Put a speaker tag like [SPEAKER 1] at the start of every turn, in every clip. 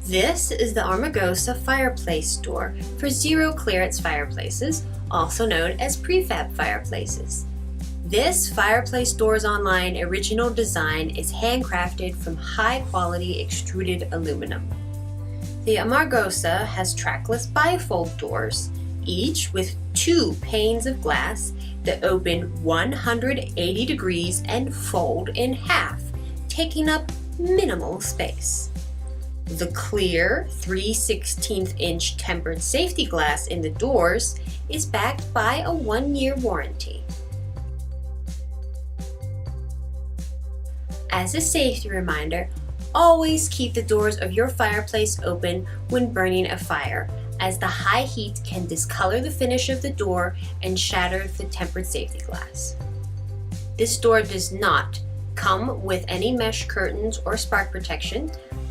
[SPEAKER 1] This is the Amargosa Fireplace door for zero clearance fireplaces, also known as prefab fireplaces. This Fireplace Doors Online original design is handcrafted from high-quality extruded aluminum. The Amargosa has trackless bifold doors, each with 2 panes of glass that open 180 degrees and fold in half, taking up minimal space. The clear 3/16" tempered safety glass in the doors is backed by a 1-year warranty. As a safety reminder, always keep the doors of your fireplace open when burning a fire, as the high heat can discolor the finish of the door and shatter the tempered safety glass. This door does not come with any mesh curtains or spark protection.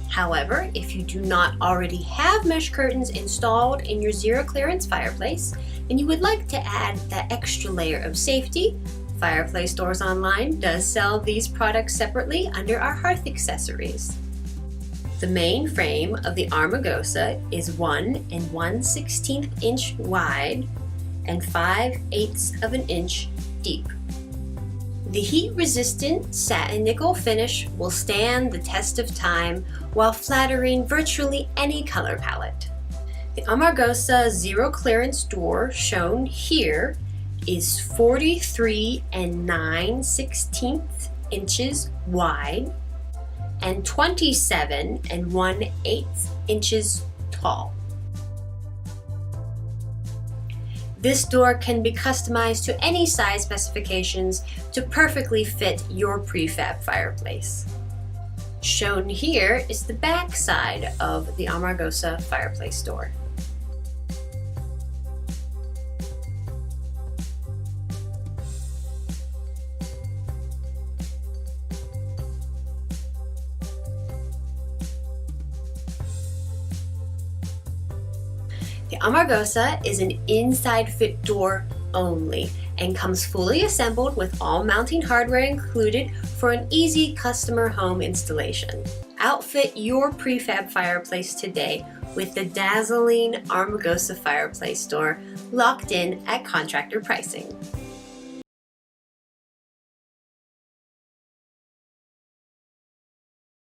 [SPEAKER 1] However, if you do not already have mesh curtains installed in your zero clearance fireplace and you would like to add that extra layer of safety, Fireplace Doors Online does sell these products separately under our hearth accessories. The main frame of the Amargosa is 1 1/16" wide and 5/8 inch deep. The heat-resistant satin nickel finish will stand the test of time while flattering virtually any color palette. The Amargosa zero clearance door shown here is 43 9/16 wide and 27 1/8 tall. This door can be customized to any size specifications to perfectly fit your prefab fireplace. Shown here is the back side of the Amargosa fireplace door. The Amargosa is an inside fit door only and comes fully assembled with all mounting hardware included for an easy customer home installation. Outfit your prefab fireplace today with the dazzling Amargosa fireplace door locked in at contractor pricing.